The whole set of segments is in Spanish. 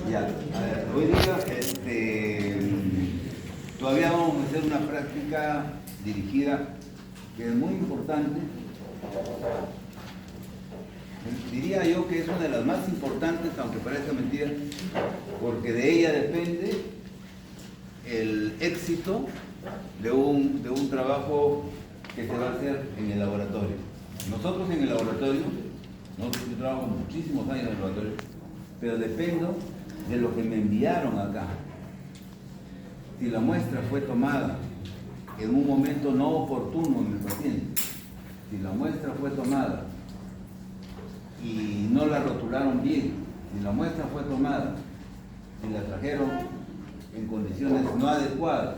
Ya, a ver, hoy día todavía vamos a hacer una práctica dirigida que es muy importante. Diría yo que es una de las más importantes, aunque parezca mentira, porque de ella depende el éxito de un trabajo que se va a hacer en el laboratorio. Nosotros en el laboratorio, yo trabajo muchísimos años en el laboratorio, pero dependo de lo que me enviaron acá. Si la muestra fue tomada en un momento no oportuno en el paciente, si la muestra fue tomada y no la rotularon bien, si la muestra fue tomada y la trajeron en condiciones no adecuadas,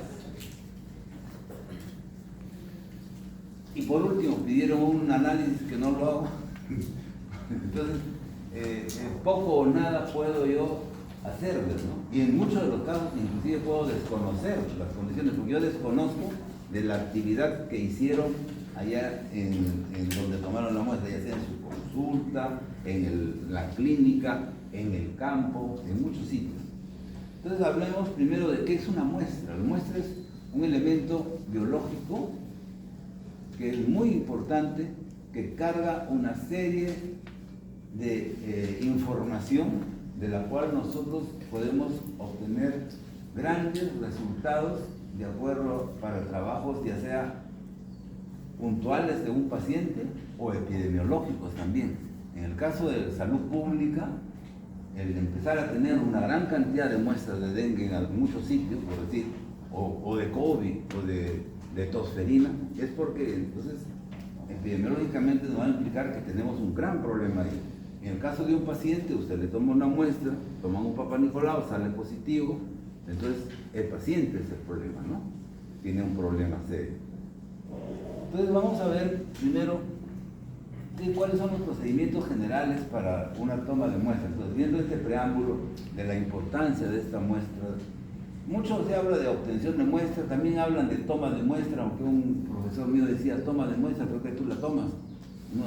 y por último pidieron un análisis que no lo hago, entonces poco o nada puedo yo hacerles, ¿no? Y en muchos de los casos inclusive puedo desconocer las condiciones, porque yo desconozco de la actividad que hicieron allá en donde tomaron la muestra, ya sea en su consulta, en la clínica, en el campo, en muchos sitios. Entonces hablemos primero de qué es una muestra. La muestra es un elemento biológico que es muy importante, que carga una serie de información de la cual nosotros podemos obtener grandes resultados de acuerdo para trabajos ya sea puntuales de un paciente o epidemiológicos también. En el caso de salud pública, el empezar a tener una gran cantidad de muestras de dengue en muchos sitios, por decir, o de COVID o de tosferina, es porque entonces epidemiológicamente nos va a implicar que tenemos un gran problema ahí. En el caso de un paciente, usted le toma una muestra, toma un Papa Nicolau, sale positivo, entonces el paciente es el problema, ¿no? Tiene un problema serio. Entonces vamos a ver primero cuáles son los procedimientos generales para una toma de muestra. Entonces, viendo este preámbulo de la importancia de esta muestra, mucho se habla de obtención de muestra, también hablan de toma de muestra, aunque un profesor mío decía toma de muestra, creo que tú la tomas. No,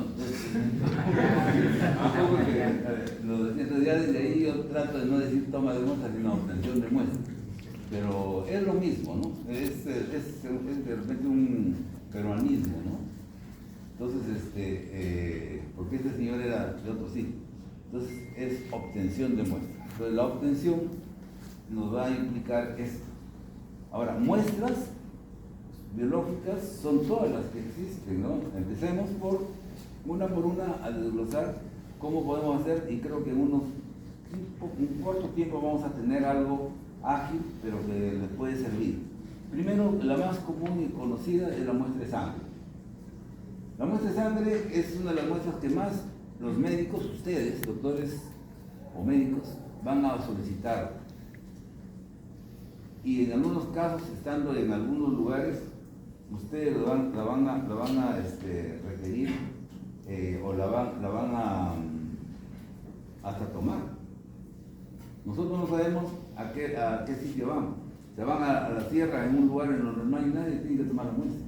entonces ya desde ahí yo trato de no decir toma de muestra, sino obtención de muestra. Pero es lo mismo, ¿no? Es de repente un peruanismo, ¿no? Entonces, porque este señor era de otro sitio. Entonces, es obtención de muestra. Entonces, la obtención nos va a implicar esto. Ahora, muestras biológicas son todas las que existen, ¿no? Empecemos por una a desglosar cómo podemos hacer, y creo que en un corto tiempo vamos a tener algo ágil, pero que les puede servir. Primero, la más común y conocida es la muestra de sangre. La muestra de sangre es una de las muestras que más los médicos, ustedes, doctores o médicos, van a solicitar. Y en algunos casos, estando en algunos lugares, ustedes la van a requerir o la van a hasta tomar. Nosotros no sabemos a qué sitio vamos. Se van a la tierra en un lugar en donde no hay nadie, tienen que tomar la muestra.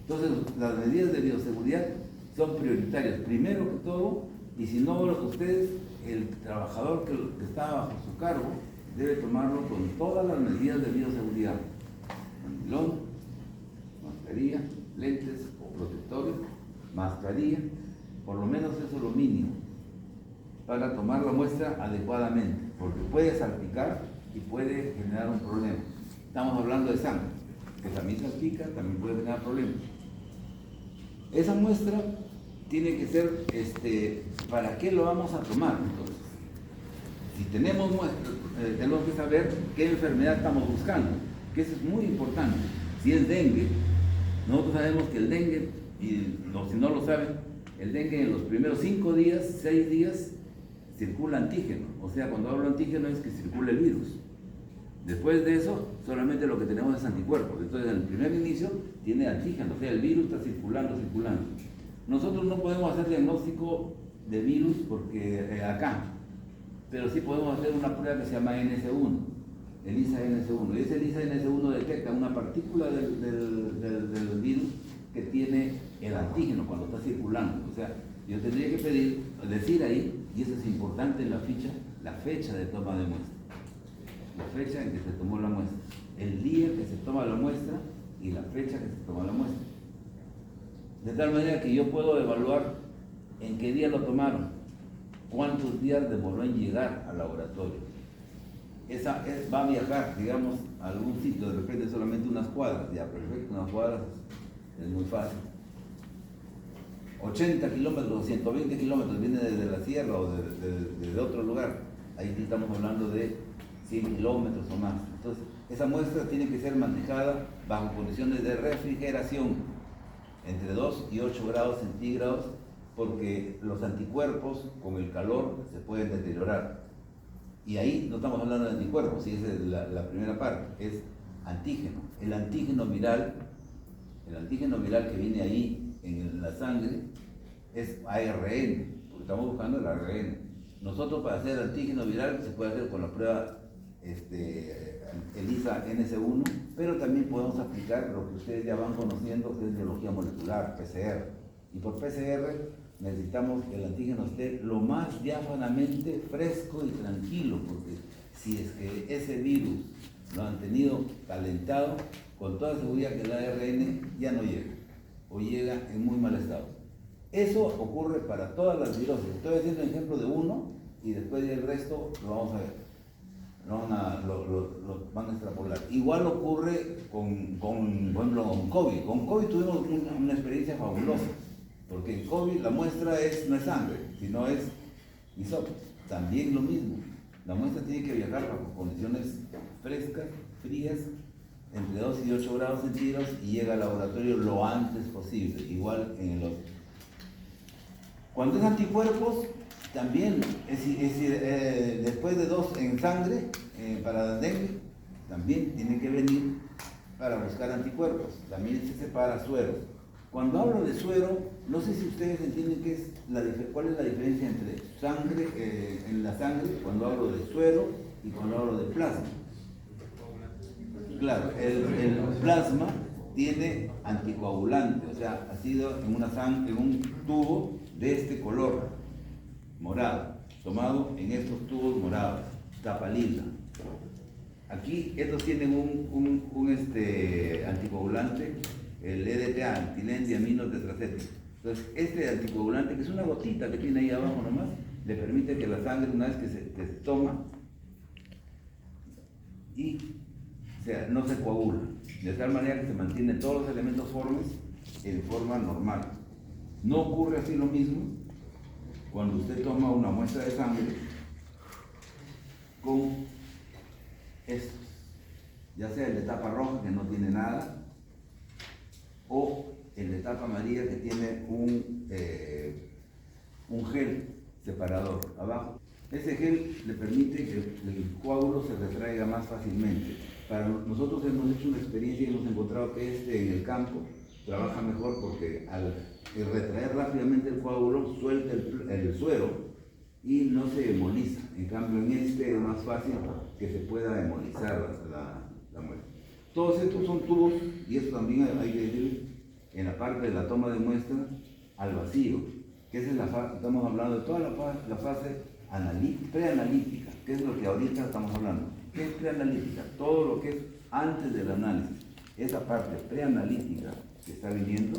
Entonces, las medidas de bioseguridad son prioritarias, primero que todo, y si no, ustedes, el trabajador que está bajo su cargo, debe tomarlo con todas las medidas de bioseguridad. Mandilón, mascarilla, lentes o protectores, mascarilla, por lo menos eso es lo mínimo, para tomar la muestra adecuadamente, porque puede salpicar y puede generar un problema. Estamos hablando de sangre, que también salpica, también puede generar problemas. Esa muestra tiene que ser, ¿para qué lo vamos a tomar entonces? Si tenemos muestras, tenemos que saber qué enfermedad estamos buscando, que eso es muy importante. Si es dengue, nosotros sabemos que el dengue, y si no lo saben, el dengue en los primeros 5 días, 6 días, circula antígeno. O sea, cuando hablo antígeno es que circula el virus. Después de eso, solamente lo que tenemos es anticuerpos. Entonces, en el primer inicio, tiene antígeno, o sea, el virus está circulando. Nosotros no podemos hacer diagnóstico de virus porque acá, pero sí podemos hacer una prueba que se llama NS1, ELISA NS1. Y ese ELISA NS1 detecta una partícula del virus que tiene el antígeno cuando está circulando. O sea, yo tendría que pedir decir ahí, y eso es importante en la ficha, la fecha de toma de muestra. La fecha en que se tomó la muestra, el día que se toma la muestra y la fecha que se toma la muestra. De tal manera que yo puedo evaluar en qué día lo tomaron, cuántos días demoró en llegar al laboratorio. Va a viajar, digamos, a algún sitio, de repente solamente unas cuadras, ya perfecto, unas cuadras es muy fácil. 80 kilómetros, 120 kilómetros, viene desde la sierra o de otro lugar. Ahí estamos hablando de 100 kilómetros o más. Entonces, esa muestra tiene que ser manejada bajo condiciones de refrigeración, entre 2 y 8 grados centígrados, porque los anticuerpos con el calor se pueden deteriorar. Y ahí no estamos hablando de anticuerpos, si esa es la primera parte, es antígeno. El antígeno viral que viene ahí en la sangre es ARN, porque estamos buscando el ARN. Nosotros para hacer antígeno viral se puede hacer con la prueba ELISA NS1, pero también podemos aplicar lo que ustedes ya van conociendo, que es biología molecular, PCR. Y por PCR necesitamos que el antígeno esté lo más diáfanamente fresco y tranquilo, porque si es que ese virus lo han tenido calentado, con toda seguridad que el ARN ya no llega, o llega en muy mal estado. Eso ocurre para todas las virosis. Estoy haciendo un ejemplo de uno y después del resto lo vamos a ver. Lo van a extrapolar. Igual ocurre con por ejemplo, con COVID. Con COVID tuvimos una experiencia fabulosa, porque en COVID la muestra no es sangre, sino es hisopo. También lo mismo. La muestra tiene que viajar bajo condiciones frescas, frías, entre 2 y 8 grados centígrados y llega al laboratorio lo antes posible, igual en el otro. Cuando es anticuerpos, también, es decir, después de 2 en sangre, para dengue, también tiene que venir para buscar anticuerpos. También se separa sueros. Cuando hablo de suero, no sé si ustedes entienden cuál es la diferencia entre sangre, en la sangre, cuando hablo de suero y cuando hablo de plasma. Claro, el plasma tiene anticoagulante, o sea, ha sido en un tubo de este color, morado, tomado en estos tubos morados, tapa lila. Aquí estos tienen un anticoagulante, el EDTA, etilenglicol tetracético. Entonces, este anticoagulante, que es una gotita que tiene ahí abajo nomás, le permite que la sangre, una vez que se toma, no se coagula, de tal manera que se mantienen todos los elementos formes en forma normal. No ocurre así lo mismo cuando usted toma una muestra de sangre con estos, ya sea el de tapa roja que no tiene nada, o el de tapa amarilla que tiene un gel separador abajo. Ese gel le permite que el coágulo se retraiga más fácilmente. Para nosotros hemos hecho una experiencia y hemos encontrado que en el campo trabaja mejor porque al retraer rápidamente el coágulo suelta el suero y no se hemoliza. En cambio en es más fácil que se pueda hemolizar la muestra. Todos estos son tubos, y esto también hay que decir en la parte de la toma de muestra al vacío, que esa es la fase, estamos hablando de toda la fase preanalítica, que es lo que ahorita estamos hablando. ¿Qué es preanalítica? Todo lo que es antes del análisis. Esa parte preanalítica que está viniendo,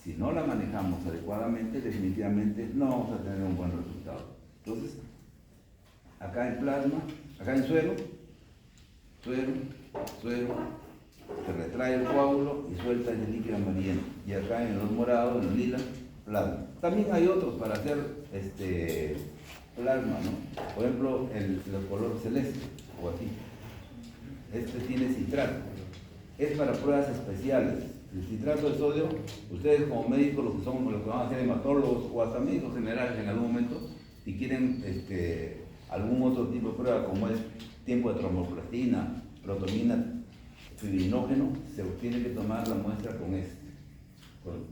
si no la manejamos adecuadamente, definitivamente no vamos a tener un buen resultado. Entonces, acá en plasma, acá en suero, se retrae el coágulo y suelta ese líquido amarillento. Y acá en los morados, en los lilas, plasma. También hay otros para hacer plasma, ¿no? Por ejemplo, el color celeste, o así. Este tiene citrato. Es para pruebas especiales. El citrato de sodio, ustedes como médicos, lo que van a hacer hematólogos o hasta médicos generales en algún momento, si quieren algún otro tipo de prueba como es tiempo de tromboplastina, protonina, fibrinógeno, se tiene que tomar la muestra con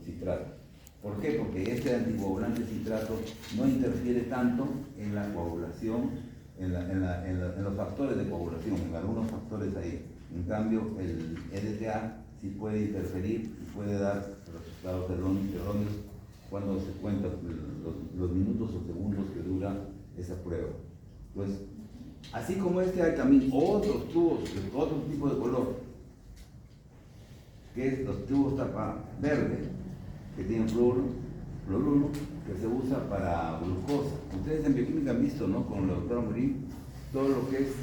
citrato. ¿Por qué? Porque este anticoagulante citrato no interfiere tanto en la coagulación, en los factores de coagulación, en algunos factores ahí. En cambio, el EDTA sí puede interferir y puede dar resultados erróneos cuando se cuentan los minutos o segundos que dura esa prueba. Pues, así como este, hay también otros tubos, otro tipo de color, que es los tubos tapa verde, que tienen fluoruro, que se usa para glucosa. Ustedes en bioquímica han visto, ¿no? Con la doctora Morín, todo lo que es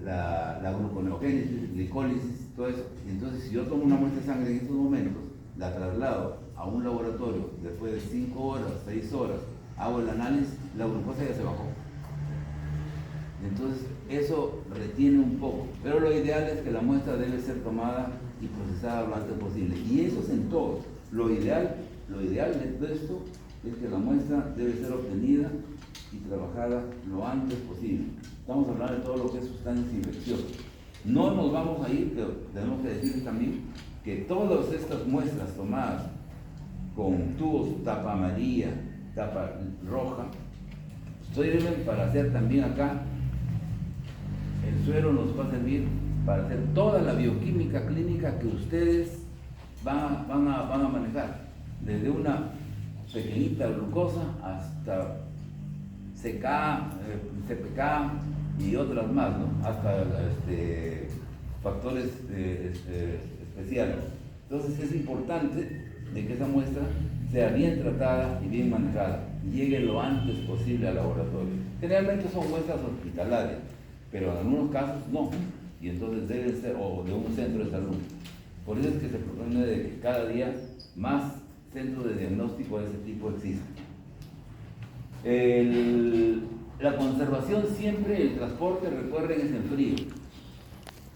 la gluconeogénesis, glicólisis, todo eso. Y entonces, si yo tomo una muestra de sangre en estos momentos, la traslado a un laboratorio, después de 5 horas, 6 horas, hago el análisis, la glucosa ya se bajó. Entonces, eso retiene un poco, pero lo ideal es que la muestra debe ser tomada y procesada lo antes posible. Y eso es en todo. Lo ideal de esto es que la muestra debe ser obtenida y trabajada lo antes posible. Estamos hablando de todo lo que es sustancias infecciosas. No nos vamos a ir, pero tenemos que decir también que todas estas muestras tomadas con tubos tapa amarilla, tapa roja, sirven para hacer también acá. El suero nos va a servir para hacer toda la bioquímica clínica que ustedes van a manejar, desde una pequeñita glucosa hasta CPK y otras más, ¿no? Hasta factores especiales. Entonces es importante de que esa muestra sea bien tratada y bien manejada y llegue lo antes posible al laboratorio. Generalmente son muestras hospitalarias, pero en algunos casos no, y entonces deben ser, o de un centro de salud. Por eso es que se propone de que cada día más centros de diagnóstico de ese tipo existen. La conservación siempre, el transporte, recuerden, es en frío.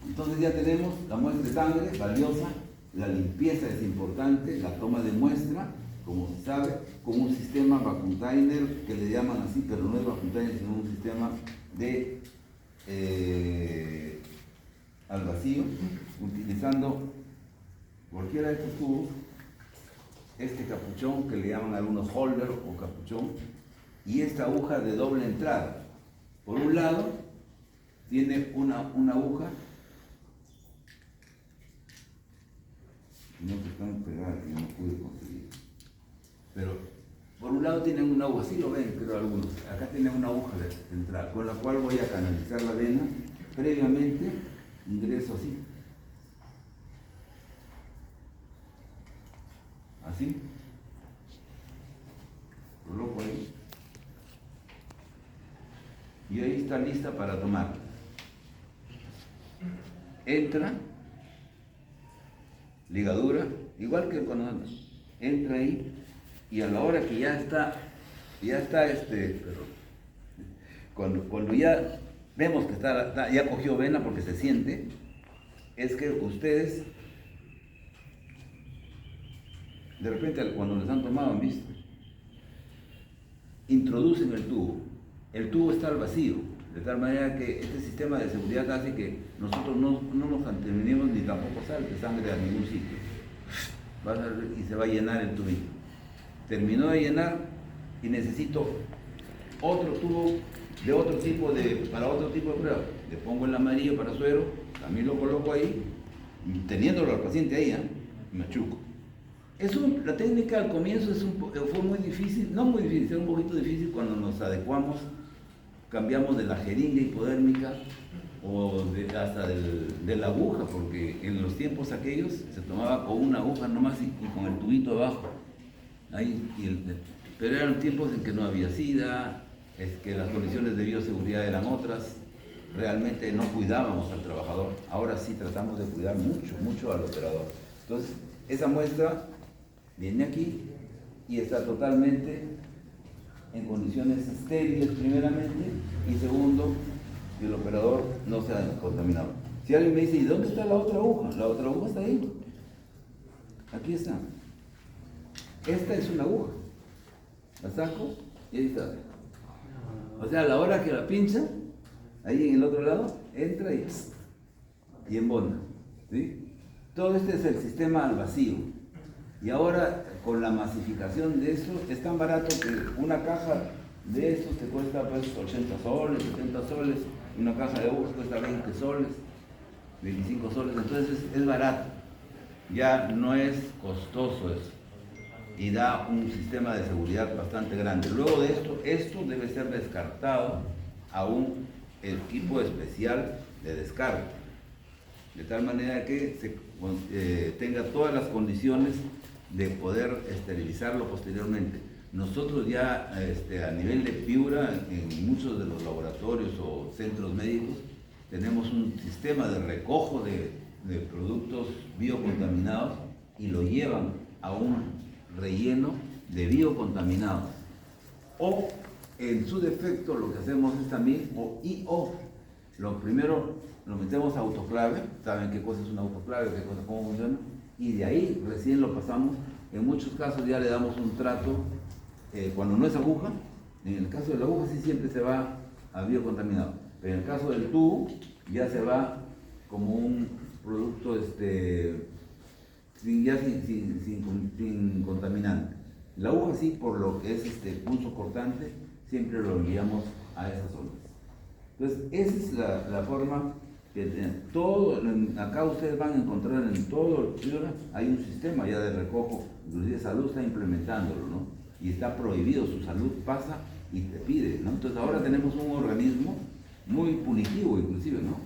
Entonces ya tenemos la muestra de sangre, valiosa, la limpieza es importante, la toma de muestra, como se sabe, con un sistema vacuumtimer, que le llaman así, pero no es vacuumtimer, sino un sistema de al vacío, utilizando cualquiera de estos tubos, este capuchón que le llaman algunos holder o capuchón, y esta aguja de doble entrada. Por un lado tiene una aguja, no se están pegadas, que no pude conseguir, pero por un lado tienen una aguja, así lo ven, creo algunos, acá tienen una aguja de entrada, con la cual voy a canalizar la vena. Previamente ingreso así, coloco ahí, y ahí está lista para tomar. Entra, ligadura, igual que cuando entra ahí, y a la hora que ya está cuando ya vemos que ya cogió vena porque se siente, es que ustedes, de repente cuando les han tomado, han visto, introducen el tubo está al vacío, de tal manera que este sistema de seguridad hace que nosotros no nos contaminemos ni tampoco salte sangre a ningún sitio. Y se va a llenar el tubito. Terminó de llenar y necesito otro tubo de otro tipo para otro tipo de prueba. Le pongo el amarillo para suero, también lo coloco ahí, teniéndolo al paciente ahí, machuco. La técnica al comienzo fue muy difícil, no muy difícil, fue un poquito difícil cuando nos adecuamos, cambiamos de la jeringa hipodérmica o hasta de la aguja, porque en los tiempos aquellos se tomaba con una aguja nomás y con el tubito abajo. Pero eran tiempos en que no había SIDA, es que las condiciones de bioseguridad eran otras, realmente no cuidábamos al trabajador. Ahora sí tratamos de cuidar mucho al operador. Entonces, esa muestra viene aquí y está totalmente en condiciones estériles primeramente, y segundo, que el operador no se ha contaminado. Si alguien me dice, ¿y dónde está la otra aguja? La otra aguja está ahí. Aquí está. Esta es una aguja. La saco y ahí está. O sea, a la hora que la pincha, ahí en el otro lado, entra y embona. ¿Sí? Todo este es el sistema al vacío. Y ahora, con la masificación de eso, es tan barato que una caja de estos te cuesta pues 80 soles, 70 soles, una caja de agujas cuesta 20 soles, 25 soles, entonces es barato. Ya no es costoso eso. y da un sistema de seguridad bastante grande. Luego de esto debe ser descartado a un equipo especial de descarga, de tal manera que tenga todas las condiciones de poder esterilizarlo posteriormente. Nosotros ya a nivel de Piura, en muchos de los laboratorios o centros médicos, tenemos un sistema de recojo de productos biocontaminados y lo llevan a un relleno de biocontaminados. O en su defecto lo que hacemos es también, lo primero lo metemos a autoclave, saben qué cosa es una autoclave, cómo funciona, y de ahí recién lo pasamos. En muchos casos ya le damos un trato, cuando no es aguja, en el caso de la aguja sí siempre se va a biocontaminado, pero en el caso del tubo ya se va como un producto sin contaminante. La aguja sí, por lo que es punzo cortante, siempre lo enviamos a esas zonas. Entonces, esa es la forma que acá ustedes van a encontrar en todo el Piura, hay un sistema ya de recojo, inclusive Salud está implementándolo, ¿no? Y está prohibido, su Salud pasa y te pide, ¿no? Entonces ahora tenemos un organismo muy punitivo inclusive, ¿no?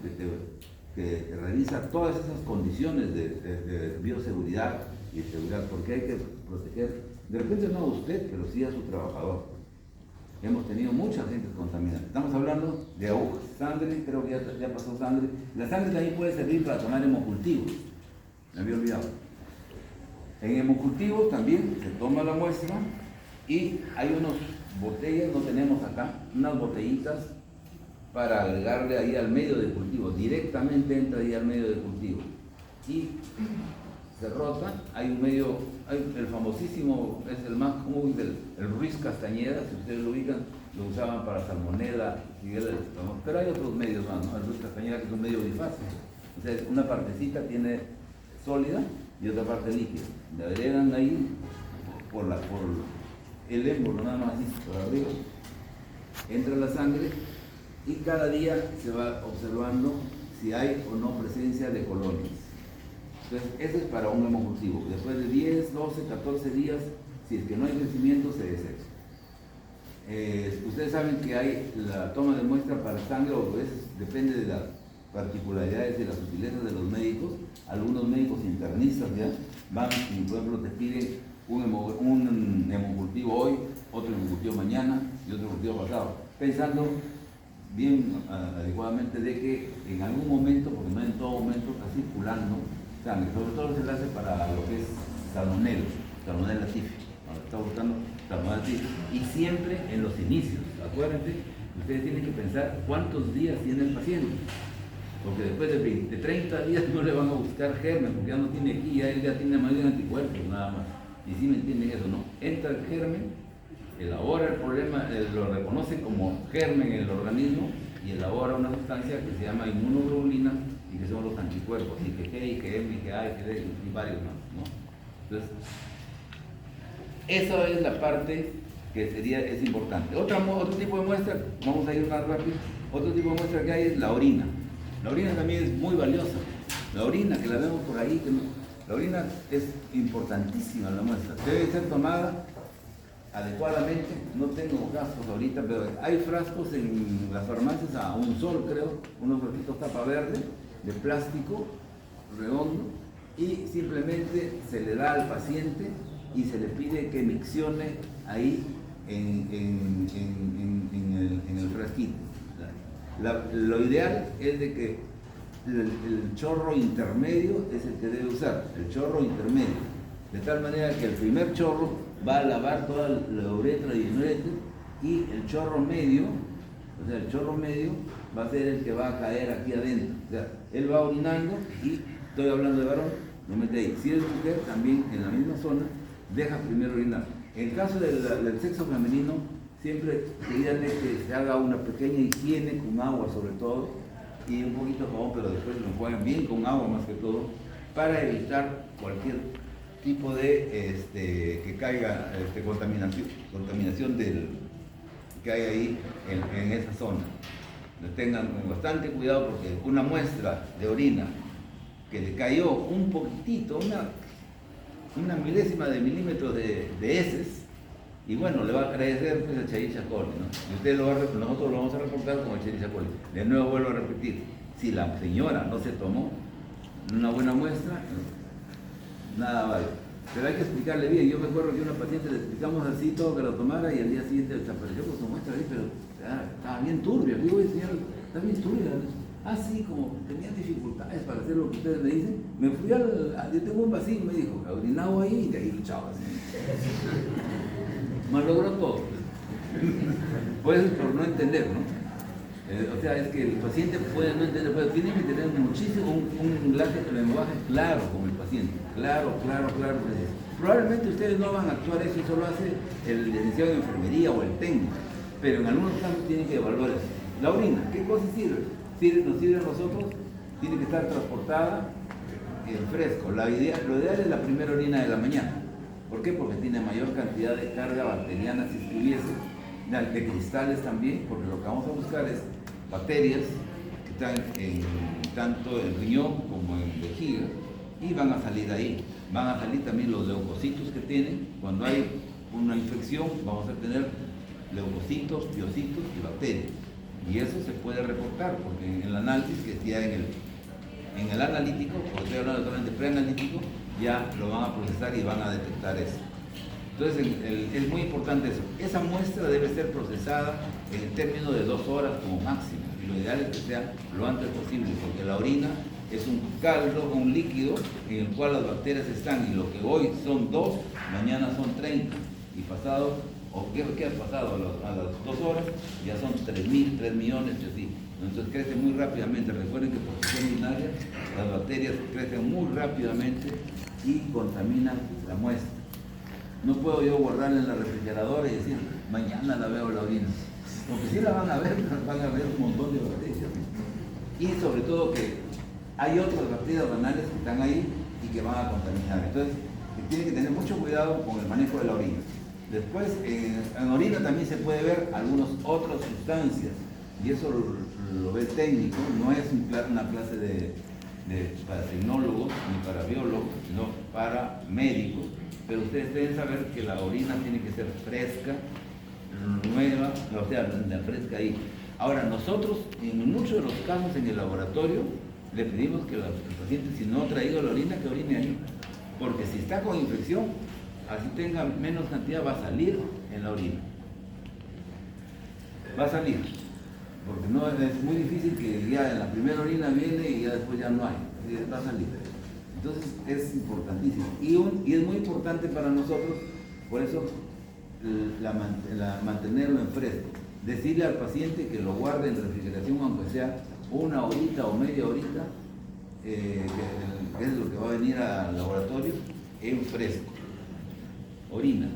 Que revisa todas esas condiciones de bioseguridad y seguridad, porque hay que proteger, de repente no a usted, pero sí a su trabajador. Hemos tenido mucha gente contaminada. Estamos hablando de agujas, sangre, creo que ya pasó sangre. La sangre también puede servir para tomar hemocultivos, me había olvidado. En hemocultivos también se toma la muestra y hay unas botellas, no tenemos acá, unas botellitas para agregarle ahí al medio de cultivo, directamente entra ahí al medio de cultivo y se rota. Hay un medio, el famosísimo, es el más común, el Ruiz Castañeda, si ustedes lo ubican, lo usaban para salmonela, pero hay otros medios más, ¿no? El Ruiz Castañeda, que es un medio bifásico, o sea, una partecita tiene sólida y otra parte líquida, le agregan ahí por el émbolo, nada más así, por arriba, entra la sangre y cada día se va observando si hay o no presencia de colonias. Entonces, eso es para un hemocultivo. Después de 10, 12, 14 días, si es que no hay crecimiento, se desecha. Ustedes saben que hay la toma de muestra para sangre, o a veces depende de las particularidades y las sutilezas de los médicos. Algunos médicos internistas ya van y, por ejemplo, te piden un hemocultivo hoy, otro hemocultivo mañana y otro hemocultivo pasado, pensando bien adecuadamente de que en algún momento, porque no en todo momento, está circulando sangre, sobre todo se le hace para lo que es salmonella typhi, cuando está buscando salmonella typhi, y siempre en los inicios. Acuérdense, ustedes tienen que pensar cuántos días tiene el paciente, porque después de 30 días no le van a buscar germen, porque ya no tiene aquí, él ya tiene mayor anticuerpos nada más, y si me entienden eso, ¿no? Entra el germen, elabora el problema, lo reconoce como germen en el organismo y elabora una sustancia que se llama inmunoglobulina y que son los anticuerpos, IgG, IgM, IgA, IgD y varios más, ¿no? Entonces, esa es la parte que es importante. Otro tipo de muestra, vamos a ir más rápido, otro tipo de muestra que hay es la orina. La orina también es muy valiosa. La orina, que la vemos por ahí, la orina es importantísima la muestra. Debe ser tomada adecuadamente. No tengo gastos ahorita, pero hay frascos en las farmacias a $1, creo, unos frasquitos tapa verde de plástico redondo, y simplemente se le da al paciente y se le pide que miccione ahí en el frasquito. Lo ideal es de que el chorro intermedio es el que debe usar, el chorro intermedio, de tal manera que el primer chorro va a lavar toda la uretra y el uretra, y el chorro medio, va a ser el que va a caer aquí adentro. O sea, él va orinando, y estoy hablando de varón, lo mete ahí. Si es mujer, también en la misma zona, deja primero orinar. En el caso del sexo femenino, siempre pídanle que se haga una pequeña higiene con agua sobre todo, y un poquito de jabón, pero después lo enjuagan bien con agua más que todo, para evitar cualquier tipo de que caiga contaminación que hay ahí en esa zona. Tengan bastante cuidado, porque una muestra de orina que le cayó un poquitito, una milésima de milímetro de heces, y bueno, le va a crecer pues, el Escherichia coli, ¿no? Y nosotros lo vamos a reportar como Escherichia coli. De nuevo vuelvo a repetir, si la señora no se tomó una buena muestra, nada vale. Pero hay que explicarle bien. Yo me acuerdo que a una paciente le explicamos así todo que lo tomara y al día siguiente desapareció con su muestra ahí, pero estaba bien turbia. Digo, señor, está bien turbia. Sí, como tenía dificultades para hacer lo que ustedes me dicen, me fui yo tengo un vacío, me dijo, orinado ahí y de ahí luchaba así. Me logró todo. Pues por no entender, ¿no? O sea, es que el paciente puede no entender, pero tiene que tener muchísimo un lenguaje claro con el paciente. Claro. Probablemente ustedes no van a actuar eso, eso lo hace el licenciado en enfermería o el técnico, pero en algunos casos tienen que evaluar eso. La orina, ¿qué cosa sirve? Nos sirve a nosotros, tiene que estar transportada en fresco. Lo ideal es la primera orina de la mañana. ¿Por qué? Porque tiene mayor cantidad de carga bacteriana si estuviese, de cristales también, porque lo que vamos a buscar es bacterias que están tanto en riñón como en vejiga y van a salir ahí. Van a salir también los leucocitos que tienen. Cuando hay una infección vamos a tener leucocitos, piocitos y bacterias. Y eso se puede reportar, porque en el análisis que ya en el analítico, porque estoy hablando totalmente preanalítico, ya lo van a procesar y van a detectar eso. Entonces es muy importante eso. Esa muestra debe ser procesada en el término de 2 horas como máximo. Y lo ideal es que sea lo antes posible, porque la orina es un caldo, un líquido en el cual las bacterias están, y lo que hoy son 2, mañana son 30. Y pasado, o qué ha pasado a las 2 horas, ya son 3.000, 3 millones y así. Entonces crece muy rápidamente. Recuerden que por función binaria las bacterias crecen muy rápidamente y contaminan la muestra. No puedo yo guardarla en la refrigeradora y decir, mañana la veo la orina. Porque si la van a ver un montón de bacterias. Y sobre todo que hay otras bacterias banales que están ahí y que van a contaminar. Entonces, tiene que tener mucho cuidado con el manejo de la orina. Después, en orina también se puede ver algunas otras sustancias. Y eso lo ve el técnico, no es una clase para tecnólogos ni para biólogos, sino para médicos. Pero ustedes deben saber que la orina tiene que ser fresca, nueva, o sea, fresca ahí. Ahora, nosotros, en muchos de los casos en el laboratorio, le pedimos que el paciente, si no ha traído la orina, que orine ahí. Porque si está con infección, así tenga menos cantidad, va a salir en la orina. Va a salir. Porque no, es muy difícil que ya en la primera orina viene y ya después ya no hay. Va a salir. Entonces es importantísimo. Y es muy importante para nosotros, por eso, mantenerlo en fresco. Decirle al paciente que lo guarde en refrigeración, aunque sea 1 horita o media horita, que es lo que va a venir al laboratorio, en fresco. Orina.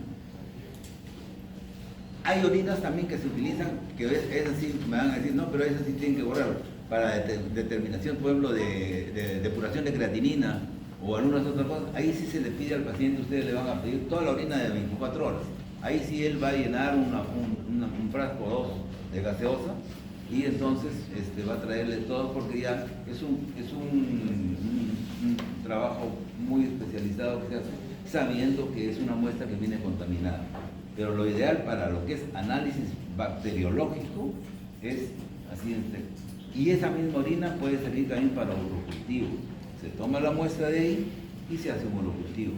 Hay orinas también que se utilizan, que es así, me van a decir, no, pero esas sí tienen que guardar para determinación, por ejemplo, de depuración de creatinina o algunas otras cosas. Ahí sí se le pide al paciente, ustedes le van a pedir toda la orina de 24 horas. Ahí sí él va a llenar un frasco o 2 de gaseosa y entonces va a traerle todo, porque ya es un trabajo muy especializado que se hace sabiendo que es una muestra que viene contaminada. Pero lo ideal para lo que es análisis bacteriológico es así. Y esa misma orina puede servir también para urocultivo. Se toma la muestra de ahí y se hace un urocultivo.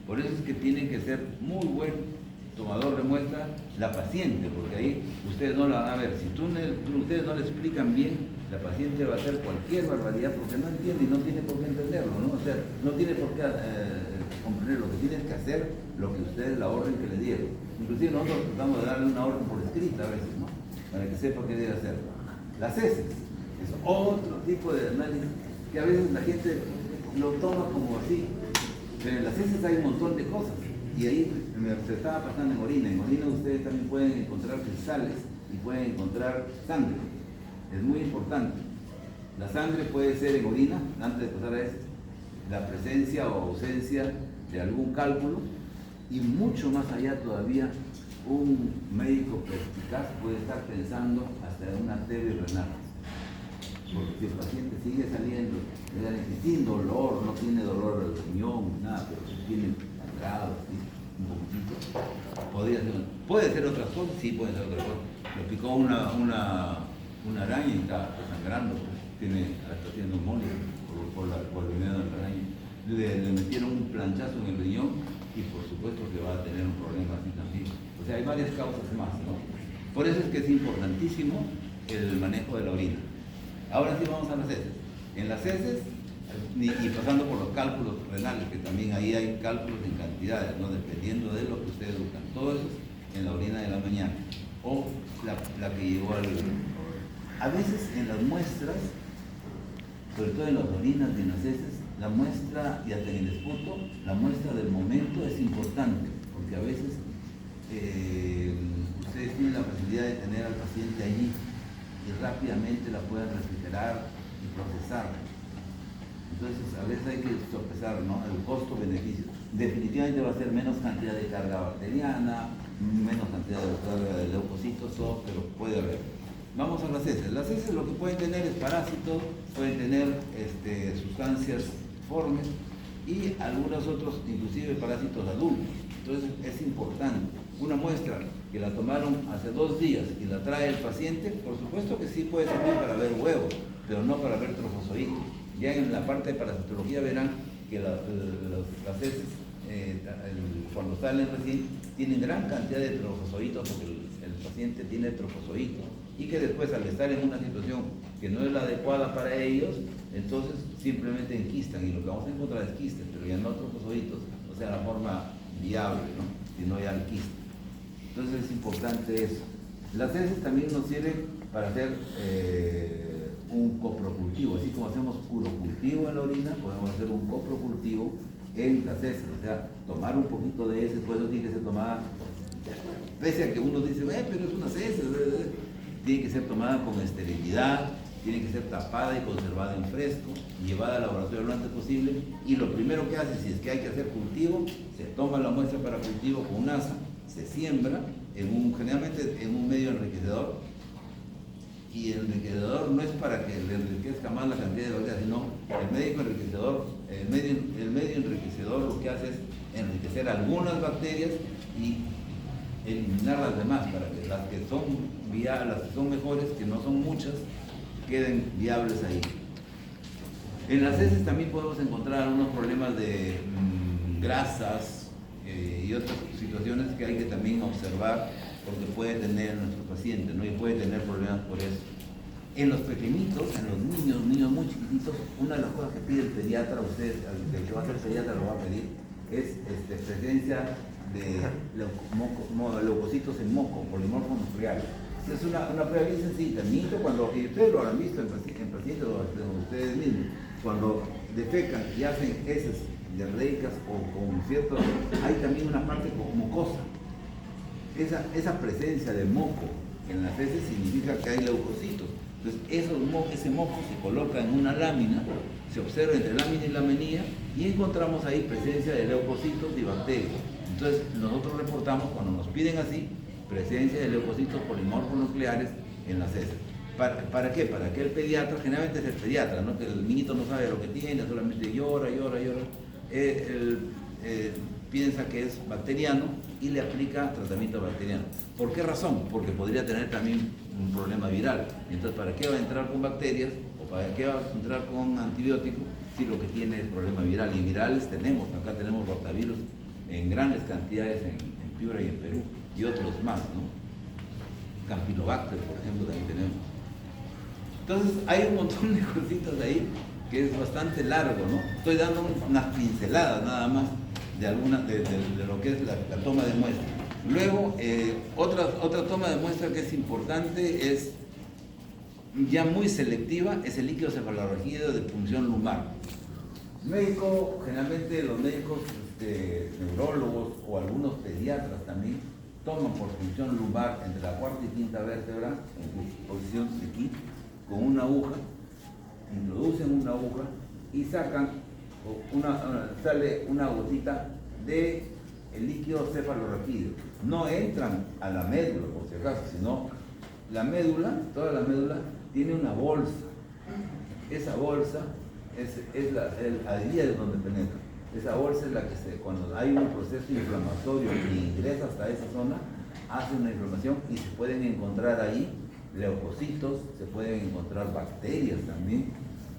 Por eso es que tiene que ser muy buen tomador de muestra la paciente, porque ahí ustedes no la van a ver. Si ustedes no le explican bien, la paciente va a hacer cualquier barbaridad porque no entiende y no tiene por qué entenderlo, ¿no? O sea, no tiene por qué comprender. Lo que tiene que hacer lo que ustedes, la orden que le dieron. Inclusive nosotros tratamos de darle una orden por escrita a veces, ¿no? Para que sepa qué debe hacer. Las heces es otro tipo de análisis que a veces la gente lo toma como así, pero en las heces hay un montón de cosas. Y ahí se estaba pasando en orina. En orina ustedes también pueden encontrar cristales y pueden encontrar sangre. Es muy importante. La sangre puede ser en orina, antes de pasar a esto, la presencia o ausencia de algún cálculo, y mucho más allá todavía, un médico perspicaz puede estar pensando hasta en una arteria renal. Porque si el paciente sigue saliendo sin dolor, no tiene dolor del riñón, nada, pero tiene sangrado, ¿sí? Un poquitito. Puede ser otras cosas, sí, puede ser otras cosas. Lo picó una araña y está sangrando, pues, está haciendo neumonía por el veneno de la araña. Le metieron un planchazo en el riñón y por supuesto que va a tener un problema así también. O sea, hay varias causas más, ¿no? Por eso es que es importantísimo el manejo de la orina. Ahora sí vamos a las heces. En las heces, y pasando por los cálculos renales, que también ahí hay cálculos en cantidades, ¿no? Dependiendo de lo que ustedes buscan. Todo eso en la orina de la mañana. O la que llegó al... A veces en las muestras, sobre todo en las orinas y en las heces, la muestra, y hasta en el esputo, la muestra del momento es importante, porque a veces ustedes tienen la facilidad de tener al paciente allí y rápidamente la pueden refrigerar y procesar. Entonces, a veces hay que sopesar, ¿no? El costo-beneficio. Definitivamente va a ser menos cantidad de carga bacteriana, menos cantidad de carga de leucocitos, pero puede haber. Vamos a las heces. Las heces lo que pueden tener es parásitos, pueden tener sustancias formes y algunos otros, inclusive parásitos adultos. Entonces es importante. Una muestra que la tomaron hace 2 días y la trae el paciente, por supuesto que sí puede servir para ver huevos, pero no para ver trofozoitos. Ya en la parte de parasitología verán que las heces, cuando salen recién, tienen gran cantidad de trofozoitos porque el paciente tiene trofozoitos y que después al estar en una situación que no es la adecuada para ellos, entonces simplemente enquistan y lo que vamos a encontrar es quistes, pero ya no trofozoitos, o sea, la forma viable, ¿no? Sino ya el quiste. Entonces es importante eso. Las heces también nos sirven para hacer un coprocultivo, así como hacemos urocultivo en la orina, podemos hacer un coprocultivo en las heces, o sea, tomar un poquito de heces, por eso tiene que ser tomada, pese a que uno dice, pero es unas heces, tiene que ser tomada con esterilidad, tiene que ser tapada y conservada en fresco, llevada al laboratorio lo antes posible, y lo primero que hace, si es que hay que hacer cultivo, se toma la muestra para cultivo con un asa, se siembra, generalmente en un medio enriquecedor, y el enriquecedor no es para que le enriquezca más la cantidad de bacterias, sino el medio enriquecedor lo que hace es enriquecer algunas bacterias y eliminar las demás, para que las que son mejores, que no son muchas, queden viables ahí. En las heces también podemos encontrar algunos problemas de grasas y otras situaciones que hay que también observar porque puede tener nuestro paciente, ¿no? Y puede tener problemas por eso. En los pequeñitos, en los niños muy chiquititos, una de las cosas que pide el pediatra, ustedes, el que va a ser pediatra lo va a pedir, es presencia de leucocitos en moco, polimorfos nucleares. Es una prueba bien sencilla. El niño, cuando, y ustedes lo habrán visto en pacientes o ustedes mismos, cuando defecan y hacen heces diarreicas o con cierto, hay también una parte mucosa. Esa presencia de moco en las heces significa que hay leucocitos. Entonces, ese moco se coloca en una lámina, se observa entre lámina y laminilla y encontramos ahí presencia de leucocitos y bacterias. Entonces, nosotros reportamos, cuando nos piden así, presencia de leucocitos polimorfos nucleares en las heces. ¿Para qué? Para que el pediatra, generalmente es el pediatra, ¿no? Que el niñito no sabe lo que tiene, solamente llora. Piensa que es bacteriano y le aplica tratamiento bacteriano. ¿Por qué razón? Porque podría tener también un problema viral. Entonces, ¿para qué va a entrar con bacterias o para qué va a entrar con antibióticos si lo que tiene es problema viral? Y virales tenemos, acá tenemos rotavirus en grandes cantidades en Piura y en Perú, y otros más, ¿no? Campylobacter, por ejemplo, también tenemos. Entonces, hay un montón de cositas ahí que es bastante largo, ¿no? Estoy dando unas pinceladas nada más de lo que es la toma de muestra. Luego, otra toma de muestra que es importante es ya muy selectiva, es el líquido cefalorraquídeo de punción lumbar. Médico, generalmente los médicos neurólogos o algunos pediatras también toman por punción lumbar entre la cuarta y quinta vértebra en posición aquí con una aguja, introducen una aguja y sacan sale una gotita de el líquido cefalorraquídeo. No entran a la médula por si acaso, sino la médula, toda la médula tiene una bolsa. Esa bolsa ahí es donde penetra. Esa bolsa es la que cuando hay un proceso inflamatorio que ingresa hasta esa zona, hace una inflamación y se pueden encontrar ahí leucocitos, se pueden encontrar bacterias también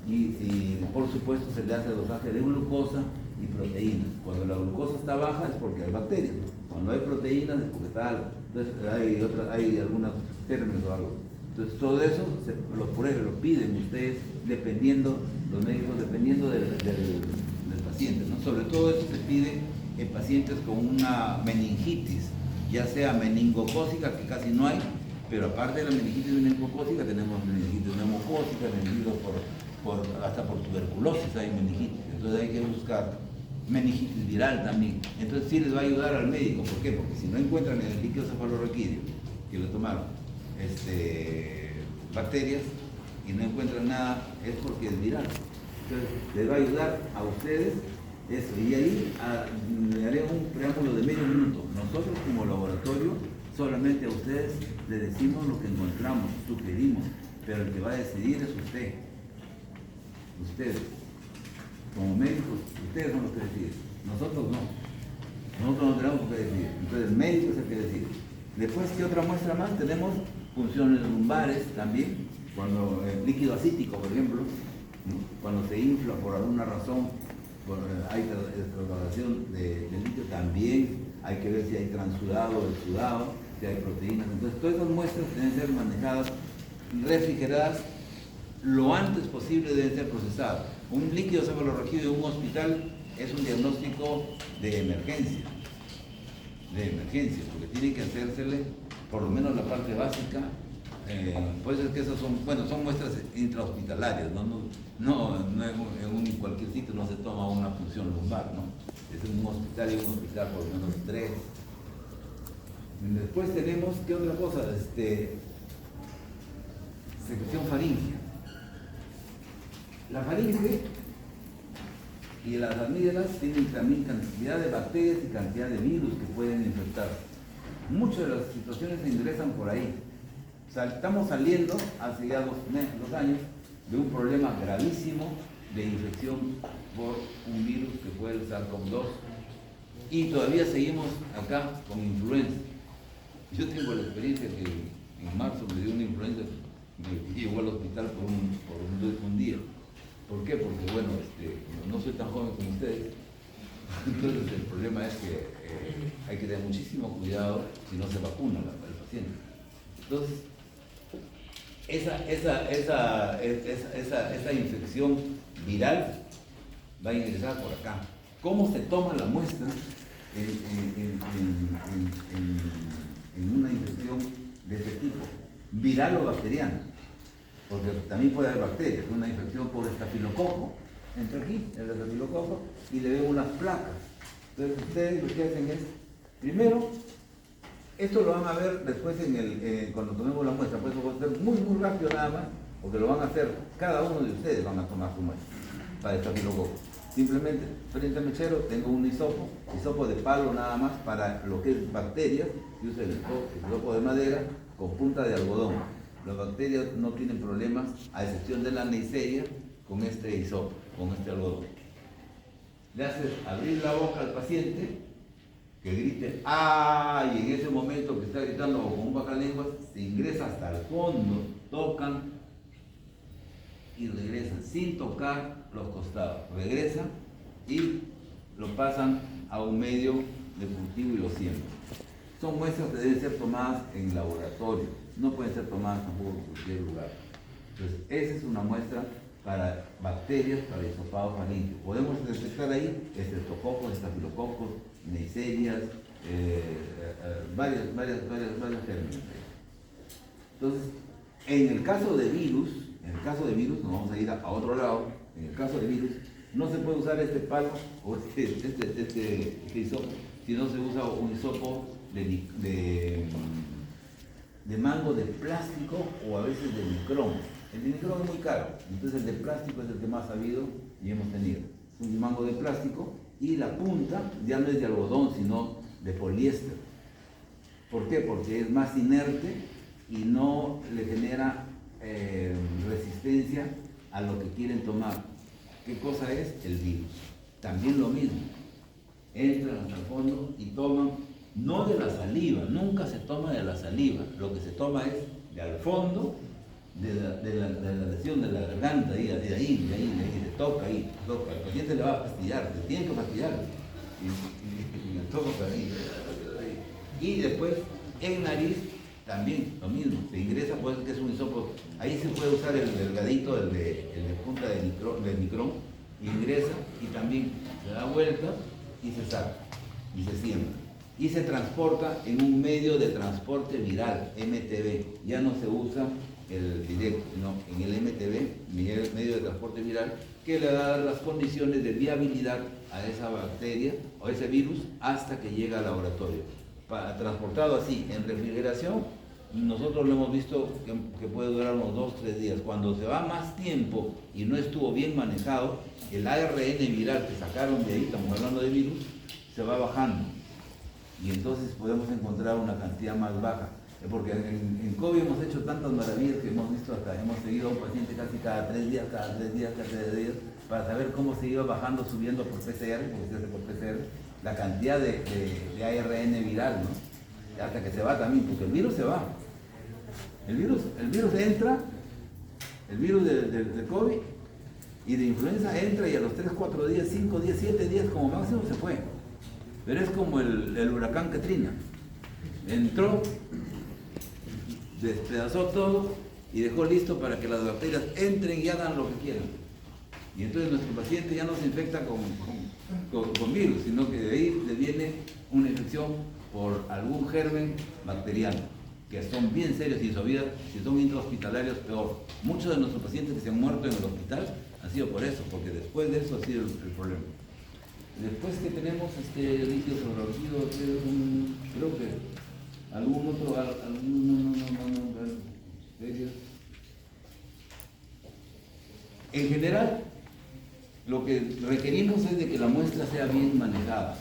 y por supuesto se le hace dosaje de glucosa y proteínas. Cuando la glucosa está baja es porque hay bacterias, cuando hay proteínas es porque está algo. Entonces hay algunos términos o algo. Entonces todo eso los prueben, lo piden ustedes dependiendo, los médicos dependiendo del paciente, ¿no? Sobre todo eso se pide en pacientes con una meningitis, ya sea meningocócica, que casi no hay, pero aparte de la meningitis meningocócica tenemos meningitis neumocócica, meningitis hasta por tuberculosis hay meningitis, entonces hay que buscar meningitis viral también. Entonces sí les va a ayudar al médico. ¿Por qué? Porque si no encuentran en el líquido cefalorraquídeo que lo tomaron bacterias y no encuentran nada, es porque es viral. Entonces les va a ayudar a ustedes eso. Y ahí le haré un preámbulo de medio minuto. Nosotros como laboratorio solamente a ustedes le decimos lo que encontramos, sugerimos, pero el que va a decidir es usted. Ustedes, como médicos, ustedes son los que deciden. Nosotros no. Nosotros no tenemos que decidir. Entonces el médico es el que decide. Después, ¿qué otra muestra más? Tenemos funciones lumbares también, cuando el líquido acítico, por ejemplo, ¿no? Cuando se infla por alguna razón, hay trasladación de líquido, también hay que ver si hay transudado o exudado, si hay proteínas. Entonces, todas esas muestras deben ser manejadas, refrigeradas, lo antes posible deben ser procesadas. Un líquido cefalorraquídeo de un hospital es un diagnóstico de emergencia, porque tiene que hacérsele por lo menos la parte básica. Pues es que esas son muestras intrahospitalarias, no en cualquier sitio no se toma una punción lumbar, ¿no? Es en un hospital y un hospital por lo menos 3. Después tenemos, ¿qué otra cosa? Secreción faríngea. La faringe y las amígdalas tienen también cantidad de bacterias y cantidad de virus que pueden infectar. Muchas de las situaciones se ingresan por ahí. O sea, estamos saliendo hace ya 2 años de un problema gravísimo de infección por un virus que fue el SARS-CoV-2 y todavía seguimos acá con influenza. Yo tengo la experiencia que en marzo me dio una influenza y llegó al hospital por un día. ¿Por qué? Porque bueno, no soy tan joven como ustedes, entonces el problema es que hay que tener muchísimo cuidado si no se vacuna el paciente. Entonces, esa infección viral va a ingresar por acá. ¿Cómo se toma la muestra en una infección de este tipo? Viral o bacteriana. Porque también puede haber bacterias, una infección por estafilococo, entra aquí, el estafilococo, y le veo unas placas. Entonces ustedes lo que hacen es, primero, esto lo van a ver después cuando tomemos la muestra, pues eso va a ser muy rápido nada más, porque lo van a hacer, cada uno de ustedes van a tomar su muestra para estafilococo. Simplemente, frente al mechero, tengo un hisopo de palo nada más para lo que es bacterias, y uso el hisopo de madera con punta de algodón. Las bacterias no tienen problemas, a excepción de la Neisseria, con este hisopo, con este algodón. Le haces abrir la boca al paciente, que grite ¡ah! Y en ese momento que está gritando o con un bacalenguas, se ingresa hasta el fondo, tocan y regresan, sin tocar los costados. Regresan y lo pasan a un medio de cultivo y lo siembran. Son muestras que deben ser tomadas en laboratorio, no pueden ser tomadas tampoco en cualquier lugar. Entonces, esa es una muestra para bacterias, para hisopado faríngeo. Podemos detectar ahí estreptococos, estafilococos, neiserias, varios términos. Entonces, en el caso de virus, nos vamos a ir a otro lado. En el caso de virus, no se puede usar este palo o este hisopo, sino se usa un hisopo de mango de plástico o a veces de micrón. El de micrón es muy caro, entonces el de plástico es el que más sabido y hemos tenido. Es un mango de plástico y la punta ya no es de algodón, sino de poliéster. ¿Por qué? Porque es más inerte y no le genera resistencia a lo que quieren tomar. ¿Qué cosa es? El virus. también lo mismo. Entran hasta el fondo y toman, no de la saliva, nunca se toma de la saliva, lo que se toma es de al fondo de la lesión de la garganta, de ahí, se toca ahí, toca. El paciente le va a fastidiar, se tiene que fastidiar, y le toca por ahí. Y después en nariz también lo mismo, se ingresa, puede ser que es un hisopo, ahí se puede usar el delgadito, el de punta de micrón, ingresa y también se da vuelta y se saca y se siembra. Y se transporta en un medio de transporte viral, MTV. Ya no se usa el directo, sino en el MTV, medio de transporte viral, que le da las condiciones de viabilidad a esa bacteria o ese virus hasta que llega al laboratorio. Transportado así en refrigeración, nosotros lo hemos visto que puede durar unos 2-3 días. Cuando se va más tiempo y no estuvo bien manejado, el ARN viral que sacaron de ahí, estamos hablando de virus, se va bajando. Y entonces podemos encontrar una cantidad más baja. Porque en COVID hemos hecho tantas maravillas que hemos visto hasta, hemos seguido a un paciente casi cada 3 días, para saber cómo se iba bajando, subiendo por PCR, porque se hace por PCR, la cantidad de ARN viral, ¿no? Hasta que se va también, porque el virus se va. El virus entra, el virus de COVID y de influenza entra y a los 3, 4 días, 5 días, 7 días como máximo se fue. Pero es como el huracán Katrina. Entró, despedazó todo y dejó listo para que las bacterias entren y hagan lo que quieran. Y entonces nuestro paciente ya no se infecta con virus, sino que de ahí le viene una infección por algún germen bacteriano, que son bien serios y si son intrahospitalarios peor. Muchos de nuestros pacientes que se han muerto en el hospital han sido por eso, porque después de eso ha sido el problema. Después que tenemos líquido sobreortido, creo que algún otro, en general, lo que requerimos es de que la muestra sea bien manejada,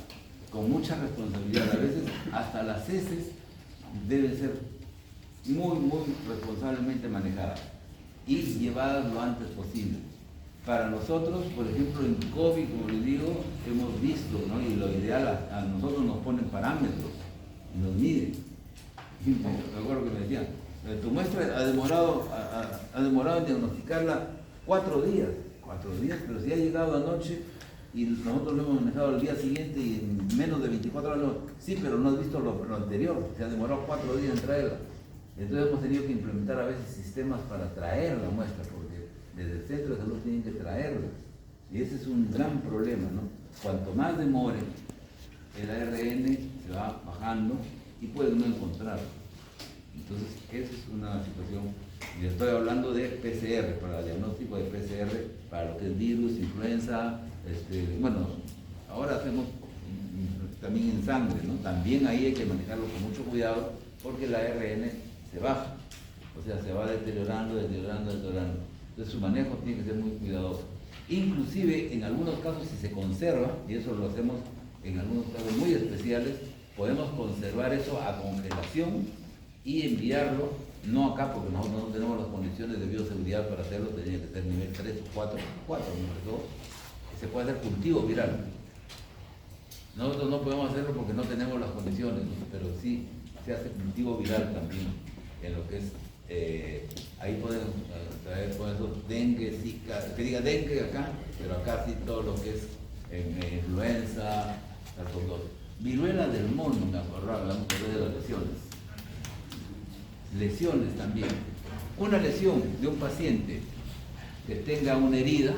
con mucha responsabilidad. A veces hasta las heces deben ser muy, muy responsablemente manejadas y llevadas lo antes posible. Para nosotros, por ejemplo, en COVID, como les digo, hemos visto, ¿no? Y lo ideal, a nosotros nos ponen parámetros, nos miden. Me acuerdo que me decían, tu muestra ha demorado en diagnosticarla 4 días, pero si ha llegado anoche y nosotros lo hemos manejado el día siguiente y en menos de 24 horas, sí, pero no has visto lo anterior, se ha demorado 4 días en traerla. Entonces hemos tenido que implementar a veces sistemas para traer la muestra, porque desde el centro de salud tienen que traerla. Y ese es un gran problema, ¿no? Cuanto más demore, el ARN se va bajando y puede no encontrarlo. Entonces, esa es una situación. Y estoy hablando de PCR, para el diagnóstico de PCR, para lo que es virus, influenza, bueno, ahora hacemos también en sangre, ¿no? También ahí hay que manejarlo con mucho cuidado, porque el ARN se baja, o sea, se va deteriorando. Entonces su manejo tiene que ser muy cuidadoso. Inclusive, en algunos casos, si se conserva, y eso lo hacemos en algunos casos muy especiales, podemos conservar eso a congelación y enviarlo, no acá, porque nosotros no tenemos las condiciones de bioseguridad para hacerlo, tenía que ser nivel 3 o 4, número 2, se puede hacer cultivo viral. Nosotros no podemos hacerlo porque no tenemos las condiciones, ¿no? Pero sí se hace cultivo viral también, en lo que es, ahí podemos traer por eso dengue, zika, que diga dengue acá, pero acá sí todo lo que es influenza, viruela del mono, me acordaba, hablamos de las lesiones. Lesiones también. Una lesión de un paciente que tenga una herida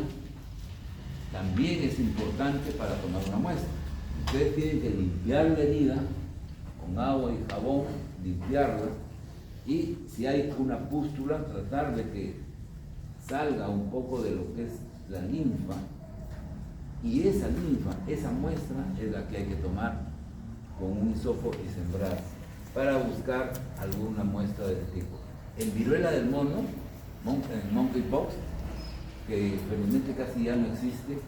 también es importante para tomar una muestra. Ustedes tienen que limpiar la herida con agua y jabón, limpiarla, y si hay una pústula, tratar de que salga un poco de lo que es la linfa, y esa linfa, esa muestra es la que hay que tomar con un hisopo y sembrar para buscar alguna muestra de este tipo. En viruela del mono, en monkeypox, que felizmente casi ya no existe,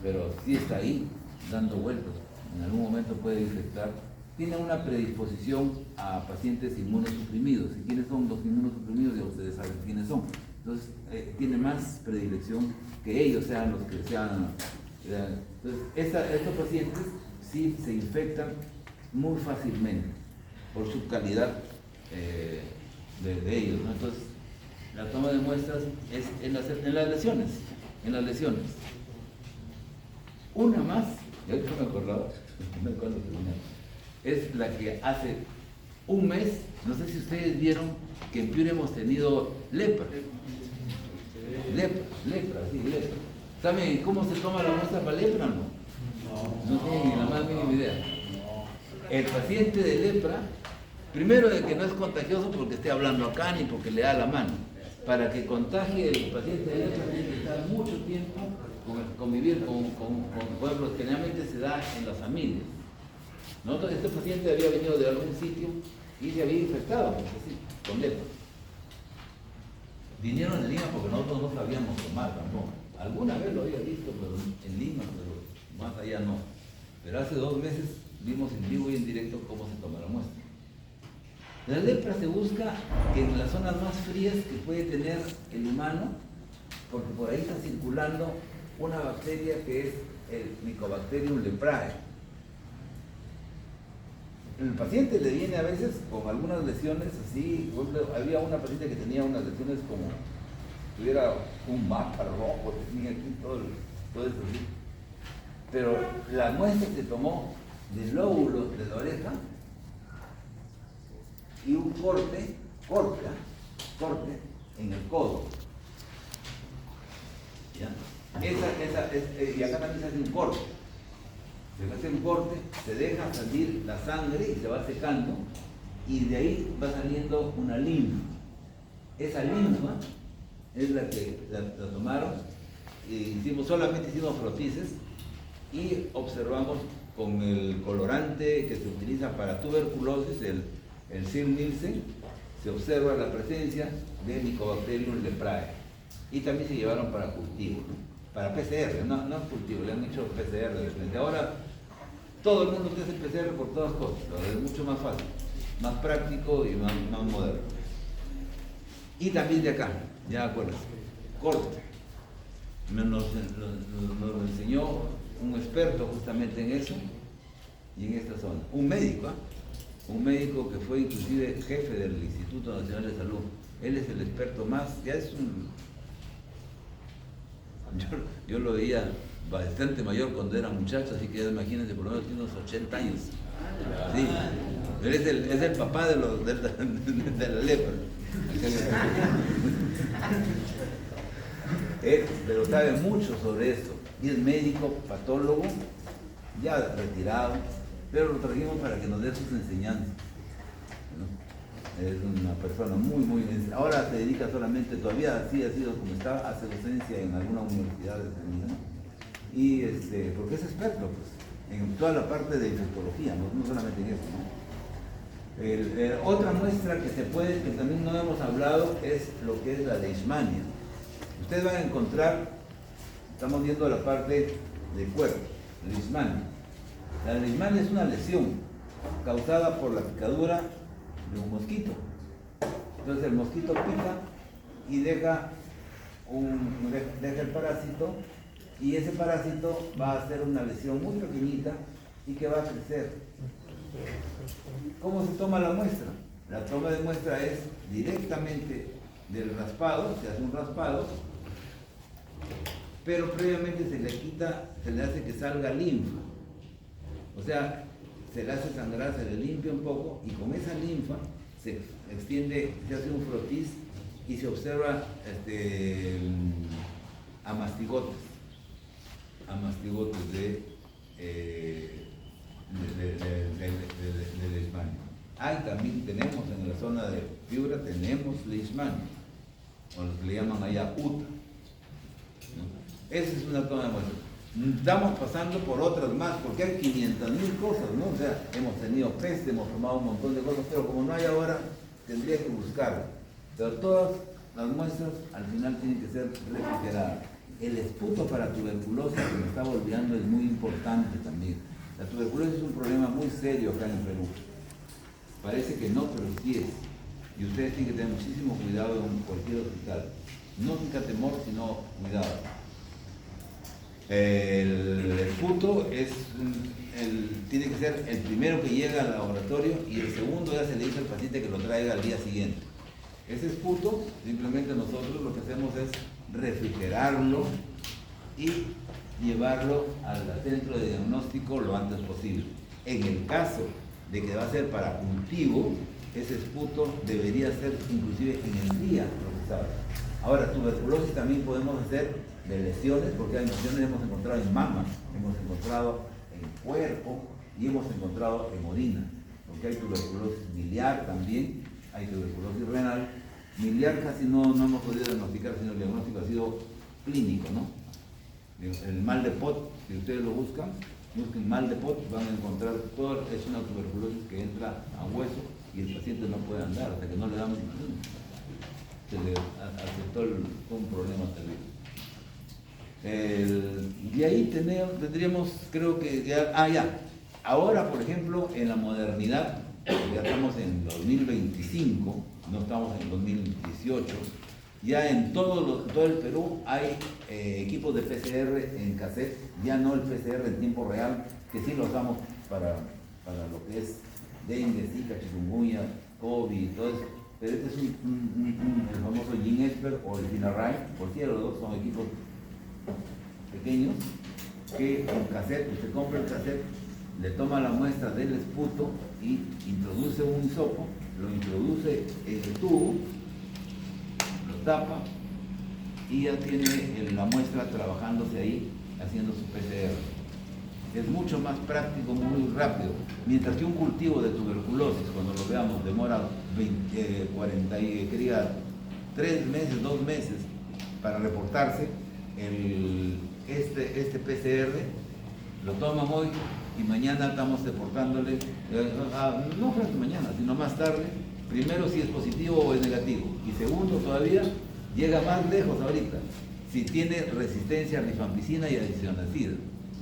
pero sí está ahí, dando vueltas, en algún momento puede infectar, tiene una predisposición a pacientes inmunosuprimidos. ¿Y quiénes son los inmunosuprimidos? Ya ustedes saben quiénes son. Entonces, tiene más predilección que ellos sean los que sean Entonces, estos pacientes sí se infectan muy fácilmente por su calidad de ellos, ¿no? Entonces, la toma de muestras es en las lesiones. Una más, y ahorita me acordaba, es la que hace un mes, no sé si ustedes vieron que en Piura hemos tenido lepra. Lepra. ¿Saben cómo se toma la muestra para lepra? No tienen ni la más mínima idea. El paciente de lepra, primero de que no es contagioso porque esté hablando acá ni porque le da la mano. Para que contagie el paciente de lepra tiene que estar mucho tiempo convivir con pueblos, generalmente se da en las familias. Nosotros, este paciente había venido de algún sitio y se había infectado con lepra. Vinieron en Lima porque nosotros no sabíamos tomar tampoco. Alguna vez lo había visto, pero en Lima, pero más allá no. Pero hace 2 meses vimos en vivo y en directo cómo se toma la muestra. La lepra se busca en las zonas más frías que puede tener el humano, porque por ahí está circulando una bacteria que es el Mycobacterium leprae. El paciente le viene a veces con algunas lesiones así. Había una paciente que tenía unas lesiones como si tuviera un mapa rojo, tenía aquí todo eso así. Pero la muestra se tomó del lóbulo de la oreja y un corte en el codo. ¿Ya? Y acá también se hace un corte. Se hace un corte, se deja salir la sangre y se va secando, y de ahí va saliendo una linfa. Esa linfa es la que la tomaron, y solamente hicimos frotices y observamos con el colorante que se utiliza para tuberculosis, el Sil-Nielsen, se observa la presencia de Mycobacterium leprae. Y también se llevaron para cultivo, ¿no? Para PCR, no cultivo, le han hecho PCR de repente. Ahora todo el mundo hace PCR por todas cosas, es mucho más fácil, más práctico y más moderno. Y también de acá, ya acuerdas, corte. Nos enseñó un experto justamente en eso y en esta zona. Un médico que fue inclusive jefe del Instituto Nacional de Salud. Él es el experto más, ya es yo lo veía bastante mayor cuando era muchacho, así que imagínense, por lo menos tiene unos 80 años. Sí, él es el papá de la lepra. Pero sabe mucho sobre esto. Y es médico, patólogo, ya retirado, pero lo trajimos para que nos dé sus enseñanzas, ¿no? Es una persona muy ahora se dedica solamente, todavía así ha sido como está, hace docencia en alguna universidad de Argentina, y porque es experto pues, en toda la parte de infectología, no solamente en eso, ¿no? Otra muestra que que también no hemos hablado, es lo que es la leishmania. Ustedes van a encontrar, estamos viendo la parte del cuerpo, leishmania. La leishmania es una lesión causada por la picadura de un mosquito. Entonces el mosquito pica y deja el parásito, y ese parásito va a hacer una lesión muy pequeñita y que va a crecer. ¿Cómo se toma la muestra? La toma de muestra es directamente del raspado, se hace un raspado, pero previamente se le hace que salga linfa. O sea, se le hace sangrar, se le limpia un poco, y con esa linfa se extiende, se hace un frotis y se observa amastigotes de leishmania. También tenemos en la zona de Piura, tenemos leishmania, o lo que le llaman allá UTA, ¿no? Esa es una toma de muestra. Estamos pasando por otras más, porque hay 500.000 cosas, ¿no? O sea, hemos tenido peste, hemos tomado un montón de cosas, pero como no hay ahora, tendría que buscar. Pero todas las muestras al final tienen que ser refrigeradas. El esputo para tuberculosis, que me estaba olvidando, es muy importante también. La tuberculosis es un problema muy serio acá en Perú. Parece que no, pero sí es. Y ustedes tienen que tener muchísimo cuidado en cualquier hospital. No tenga temor, sino cuidado. El esputo tiene que ser el primero que llega al laboratorio y el segundo ya se le dice al paciente que lo traiga al día siguiente. Ese esputo, simplemente nosotros lo que hacemos es refrigerarlo y llevarlo al centro de diagnóstico lo antes posible. En el caso de que va a ser para cultivo, ese esputo debería ser inclusive en el día procesado. Ahora, tuberculosis también podemos hacer de lesiones, porque hay lesiones hemos encontrado en mama, hemos encontrado en cuerpo y hemos encontrado en orina, porque hay tuberculosis biliar también, hay tuberculosis renal. Biliar casi no hemos podido diagnosticar, sino el diagnóstico ha sido clínico, ¿no? El mal de Pot, si ustedes lo buscan mal de Pot, van a encontrar todo, es una tuberculosis que entra a hueso y el paciente no puede andar hasta que no le damos se le aceptó un problema terrible. De ahí tendríamos, creo que ya, ahora por ejemplo en la modernidad, ya estamos en 2025, no estamos en 2018, ya en todo el Perú hay equipos de PCR en cassette, ya no el PCR en tiempo real, que sí lo usamos para lo que es dengue, zika, chikungunya, COVID y todo eso. Pero este es el famoso GeneXpert o el GeneRive, cualquiera de los dos son equipos pequeños que con cassette, usted compra el cassette, le toma la muestra del esputo y introduce un hisopo, lo introduce en el tubo, lo tapa y ya tiene la muestra trabajándose ahí haciendo su PCR. Es mucho más práctico, muy rápido. Mientras que un cultivo de tuberculosis, cuando lo veamos, demora 3 meses, 2 meses para reportarse, este PCR lo toman hoy y mañana estamos reportándole, no frente mañana, sino más tarde, primero si es positivo o es negativo, y segundo todavía llega más lejos ahorita, si tiene resistencia a rifampicina y a isoniazida.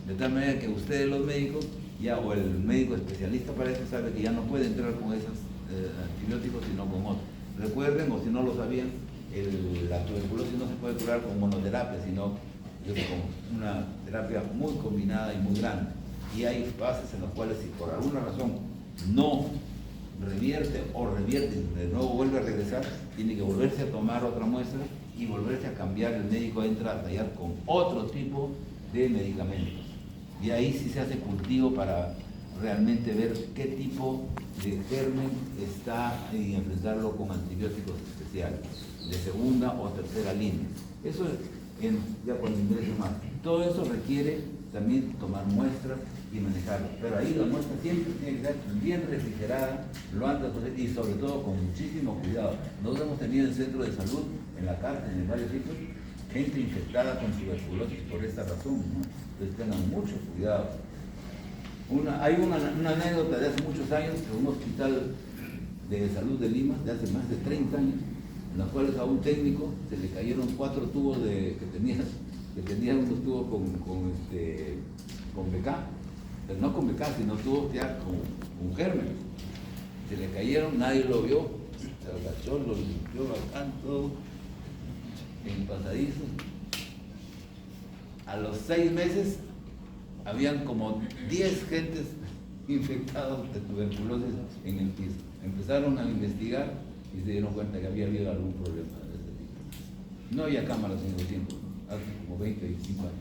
De tal manera que ustedes los médicos, ya o el médico especialista para eso sabe que ya no puede entrar con esos antibióticos sino con otros. Recuerden, o si no lo sabían, la tuberculosis no se puede curar con monoterapia, sino con una terapia muy combinada y muy grande. Y hay fases en las cuales si por alguna razón no revierte o revierte y de nuevo vuelve a regresar, tiene que volverse a tomar otra muestra y volverse a cambiar. El médico entra a tallar con otro tipo de medicamentos. Y ahí sí se hace cultivo para realmente ver qué tipo de germen está y enfrentarlo con antibióticos especiales, de segunda o tercera línea. Eso es ya cuando ingrese más. Todo eso requiere también tomar muestras y manejarlo. Pero ahí la muestra siempre tiene que estar bien refrigerada, lo antes posible y sobre todo con muchísimo cuidado. Nosotros hemos tenido en el centro de salud, en la cárcel, en varios sitios, gente infectada con tuberculosis por esta razón, ¿no? Entonces tengan mucho cuidado. Hay una anécdota de hace muchos años en un hospital de salud de Lima, de hace más de 30 años, en los cuales a un técnico se le cayeron 4 tubos que tenía unos tubos con BK, pero no con BK, sino tubos ya con germen. Se le cayeron, nadie lo vio, se agachó, lo limpió bacán, todo en pasadizo. A los 6 meses habían como 10 gentes infectados de tuberculosis en el piso. Empezaron a investigar y se dieron cuenta que había habido algún problema de este tipo. No había cámaras en el tiempo, hace como 20, 25 años.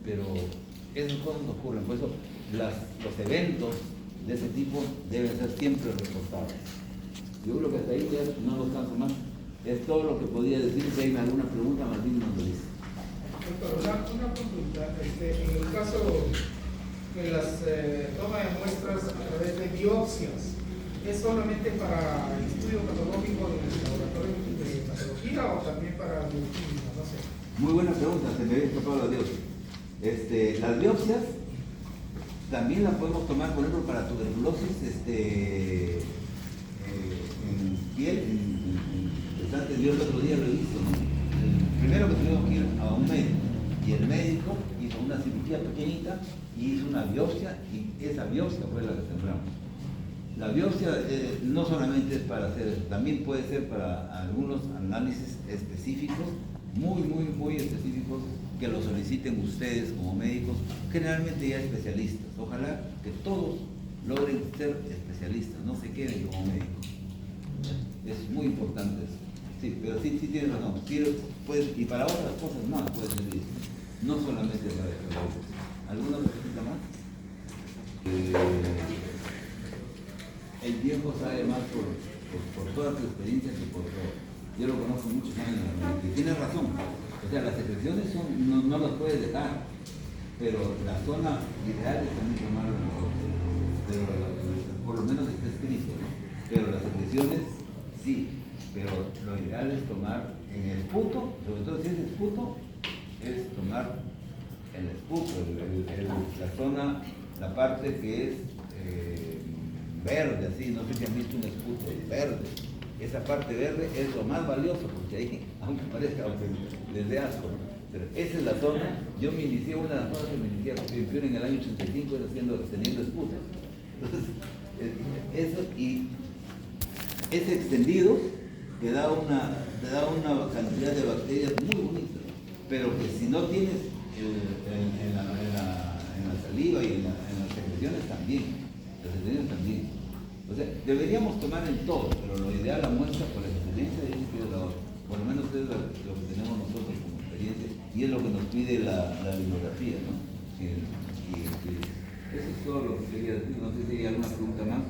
Pero esas cosas ocurren, por eso los eventos de ese tipo deben ser siempre reportados. Yo creo que hasta ahí ya no los canso más. Es todo lo que podía decir. Si hay alguna pregunta, Martín nos lo dice. Doctor, una consulta. En el caso de las toma de muestras a través de biopsias, ¿es solamente para el estudio patológico en el laboratorio de patología o también para bioquímica? No sé. Muy buena pregunta, se me había escapado la biopsia. Las biopsias también las podemos tomar, por ejemplo, para tuberculosis en piel. Yo el otro día lo hizo, ¿no? Primero que tuvimos que ir a un médico y el médico hizo una cirugía pequeñita y hizo una biopsia y esa biopsia fue la que sembramos. La biopsia no solamente es para hacer eso, también puede ser para algunos análisis específicos muy específicos que lo soliciten ustedes como médicos, generalmente ya especialistas. Ojalá que todos logren ser especialistas, no se queden como médicos. Es muy importante eso. Sí, pero sí tienes razón. Sí, pues, y para otras cosas más puede servir, no solamente para esto. ¿Alguna pregunta más? El viejo sabe más por toda su experiencia que por todo. Yo lo conozco muchos años y tiene razón. O sea, las secreciones no las puedes dejar, pero la zona ideal es también tomarlo nosotros. Pero por lo menos está escrito, ¿no? Pero las secreciones sí, pero lo ideal es tomar en el esputo, sobre todo si es esputo, es tomar el esputo, la zona, la parte que es verde, así, no sé si han visto un esputo verde. Esa parte verde es lo más valioso, porque ahí, aunque parezca, aunque les dé asco, ¿no? Pero esa es la zona. Yo me inicié, una de las cosas que me inicié en el año 85 era teniendo esputos. Entonces, eso, y ese extendido te da una cantidad de bacterias muy bonita, pero que si no tienes en la saliva y en las secreciones también, o sea, deberíamos tomar en todo, pero lo ideal, la muestra por excelencia, dice que es la otra. Por lo menos es lo que tenemos nosotros como experiencia y es lo que nos pide la bibliografía, ¿no? Eso es todo lo que quería decir. No sé si hay alguna pregunta más.